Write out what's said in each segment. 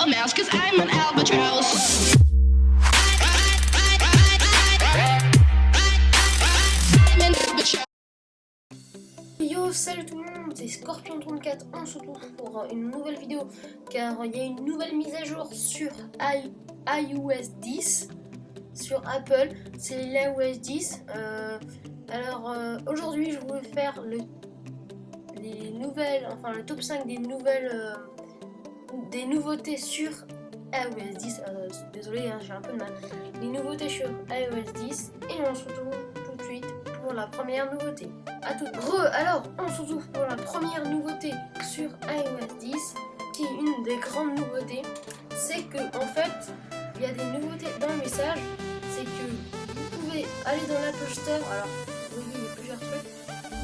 a mouse, 'cause I'm an albatross. I'm an albatross. Yo, salut tout le monde, c'est Scorpion34, on se retrouve pour une nouvelle vidéo car il y a une nouvelle mise à jour sur iOS 10 sur Apple, c'est l'iOS 10. Aujourd'hui je voulais faire le top 5 des nouveautés sur iOS 10. Désolé, hein, j'ai un peu de mal. Les nouveautés sur iOS 10 et on se retrouve tout de suite pour la première nouveauté. À tout. Alors, on se retrouve pour la première nouveauté sur iOS 10, qui est une des grandes nouveautés. C'est que en fait, il y a des nouveautés dans le message. C'est que vous pouvez aller dans l'Apple Store. Alors, vous voyez, il y a plusieurs trucs.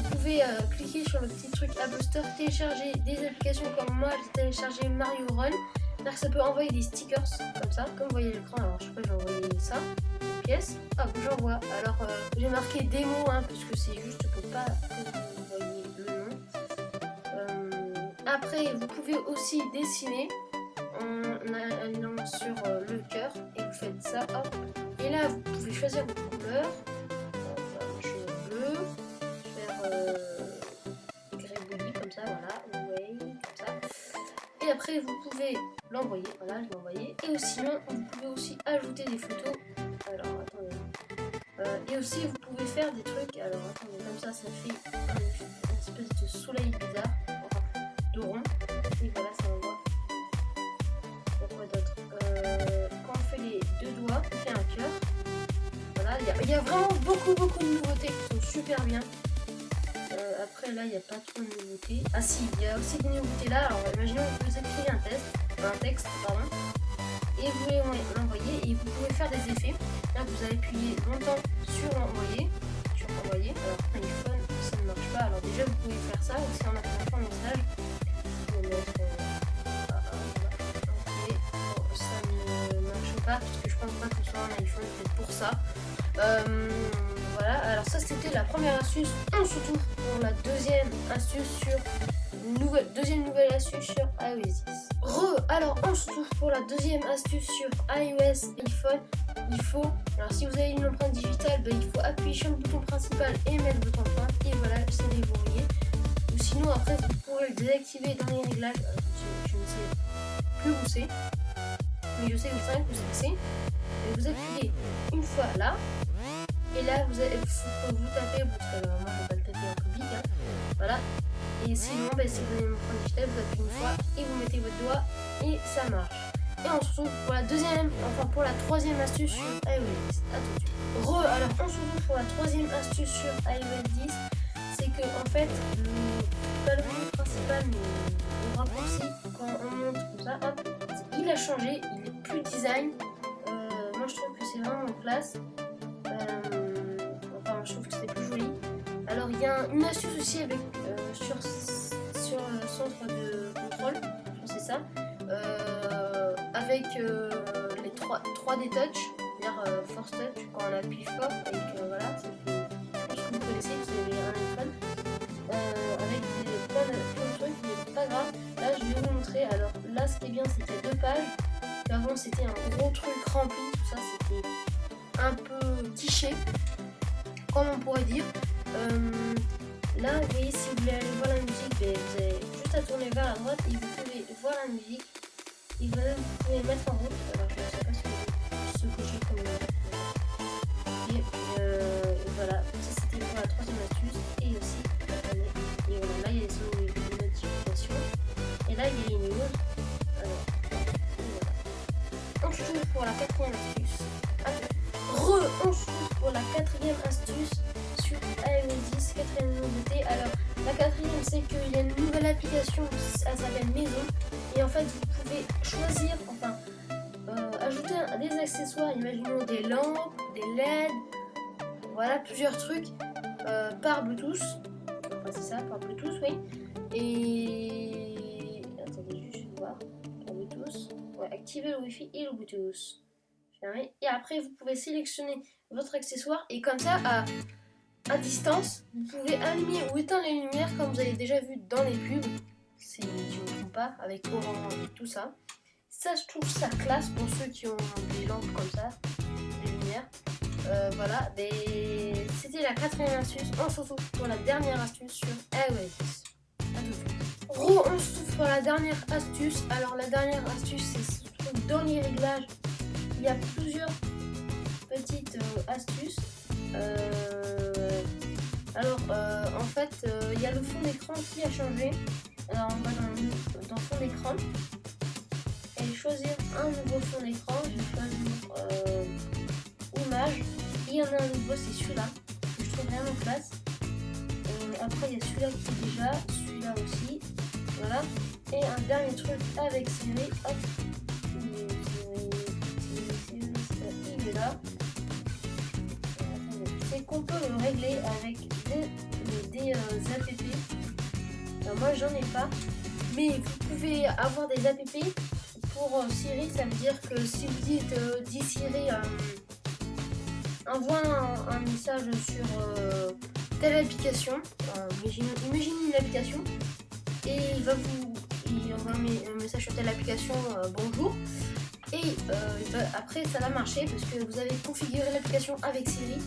Vous pouvez cliquer sur le petit truc Apple Store, télécharger des applications comme moi, j'ai téléchargé Mario Run. C'est-à-dire que ça peut envoyer des stickers comme ça, comme vous voyez l'écran. Alors, je sais pas, j'ai envoyé ça. Pièce, hop, j'envoie. Alors j'ai marqué démo parce que c'est juste pour pas que vous voyez le nom. Après vous pouvez aussi dessiner en allant sur le cœur et vous faites ça, hop. Et là vous pouvez choisir votre couleur. Je vais bleu, faire grébouillis comme ça, voilà, way, comme ça. Et après vous pouvez l'envoyer, voilà, je l'ai envoyé. Et sinon vous pouvez aussi ajouter des photos. Alors attendez. Et aussi vous pouvez faire des trucs. Alors attendez, comme ça fait une espèce de soleil bizarre, enfin de rond. Et voilà, ça envoie. Quoi d'autre? Quand on fait les deux doigts, on fait un cœur. Voilà, il y a vraiment beaucoup de nouveautés qui sont super bien. Après là il n'y a pas trop de nouveautés. Ah si, il y a aussi des nouveautés là. Alors imaginons que vous écrivez un texte, pardon. Et vous pouvez l'envoyer et vous pouvez faire des effets. Là vous allez appuyer longtemps sur envoyer. Alors iPhone ça ne marche pas. Alors déjà vous pouvez faire ça aussi en affichant un message. Vous pouvez mettre ok. Bon, ça ne marche pas parce que je pense pas que ce soit un iPhone peut-être pour ça. Voilà, alors ça c'était la première astuce. On se retrouve pour la deuxième astuce sur deuxième nouvelle astuce sur iOS 10. Alors on se retrouve pour la deuxième astuce sur iOS iPhone. Alors si vous avez une empreinte digitale, il faut appuyer sur le bouton principal et mettre votre empreinte et voilà, c'est déverrouillé. Ou sinon après vous pourrez le désactiver dans les réglages. Je ne sais plus où c'est, mais je sais que c'est. Et vous appuyez une fois là. Et là vous tapez votre. Alors moi je vais pas le taper en public, hein. Voilà. Et sinon si vous avez une empreinte digitale, vous appuyez une fois et vous mettez votre doigt et ça marche. Et on se retrouve pour la troisième astuce sur iOS 10. À tout de suite. Alors on se retrouve pour la troisième astuce sur iOS 10. C'est que en fait pas le menu principal mais le raccourci quand on monte comme ça, hop, il a changé, il est plus design. Moi je trouve que c'est vraiment classe. Je trouve que c'est plus joli. Alors il y a une astuce aussi avec sur le centre de contrôle, je pense que c'est ça, avec les 3D touch, c'est-à-dire force touch quand on appuie fort et que voilà, ça fait, je pense que vous connaissez, vous avez un iPhone, avec plein de trucs, mais pas grave. Là je vais vous montrer. Alors là ce qui est bien c'est qu'il y a 2 pages, qu'avant c'était un gros truc rempli, tout ça c'était un peu tiché, comme on pourrait dire. Là vous voyez, si vous voulez aller voir la musique, vous avez juste à tourner vers la droite et vous pouvez voir la musique et voilà, vous pouvez mettre en route. Alors je ne sais pas ce que j'ai comme et voilà, ça c'était pour la troisième astuce. Et aussi et voilà, là il y a les notifications et là il y a les news. Alors voilà. On se retrouve pour la quatrième astuce. On se retrouve pour la quatrième astuce sur iOS 10, quatrième nouveauté. Alors la quatrième c'est qu'il y a une nouvelle application, elle s'appelle Maison. Et en fait vous pouvez choisir, ajouter des accessoires, imaginons des lampes, des LED, voilà, plusieurs trucs par Bluetooth. Enfin c'est ça, par Bluetooth, oui. Et attendez, juste voir, par Bluetooth. Ouais, activer le Wi-Fi et le Bluetooth. Et après vous pouvez sélectionner votre accessoire et comme ça à distance vous pouvez allumer ou éteindre les lumières comme vous avez déjà vu dans les pubs, si je ne me trompe pas, avec Orange et tout ça. ça, je trouve ça classe pour ceux qui ont des lampes comme ça, des lumières. Voilà, c'était la 4e astuce. On se retrouve pour la dernière astuce sur iOS 10. À tout de suite. On se retrouve pour la dernière astuce. Alors la dernière astuce, c'est dans les réglages. Il y a plusieurs petites astuces. En fait, il y a le fond d'écran qui a changé. Alors on va dans fond d'écran et choisir un nouveau fond d'écran. Je vais choisir image. Il y en a un nouveau, c'est celui-là que je trouve vraiment classe. Après il y a celui-là qui est déjà, celui-là aussi. Voilà. Et un dernier truc avec Siri. Hop. Il est là. C'est qu'on peut le régler avec des app. Alors moi j'en ai pas, mais vous pouvez avoir des app pour Siri. Ça veut dire que si vous dites dis Siri envoie un message sur telle application, imaginez une application et il envoie un message sur telle application bonjour. Et après ça va marcher parce que vous avez configuré l'application avec Siri.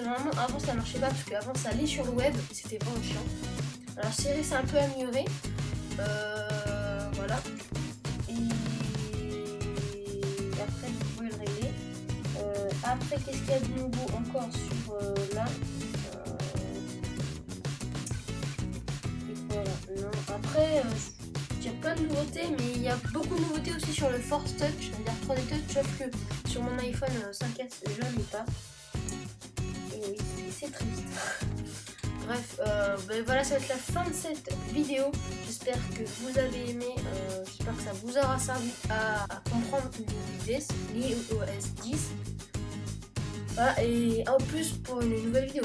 Normalement avant ça marchait pas parce qu'avant ça allait sur le web et c'était vraiment chiant. Alors Siri c'est un peu amélioré. Voilà. Et après vous pouvez le régler. Après qu'est-ce qu'il y a de nouveau encore sur là et voilà. Non. Après il y a plein de nouveautés, mais il y a beaucoup de nouveautés aussi sur le Force Touch, c'est-à-dire 3D Touch, sauf que sur mon iPhone 5S, je n'en ai pas. Et oui, c'est triste. Bref, voilà, ça va être la fin de cette vidéo. J'espère que vous avez aimé, j'espère que ça vous aura servi à comprendre l'iOS 10. Voilà, et en plus pour une nouvelle vidéo.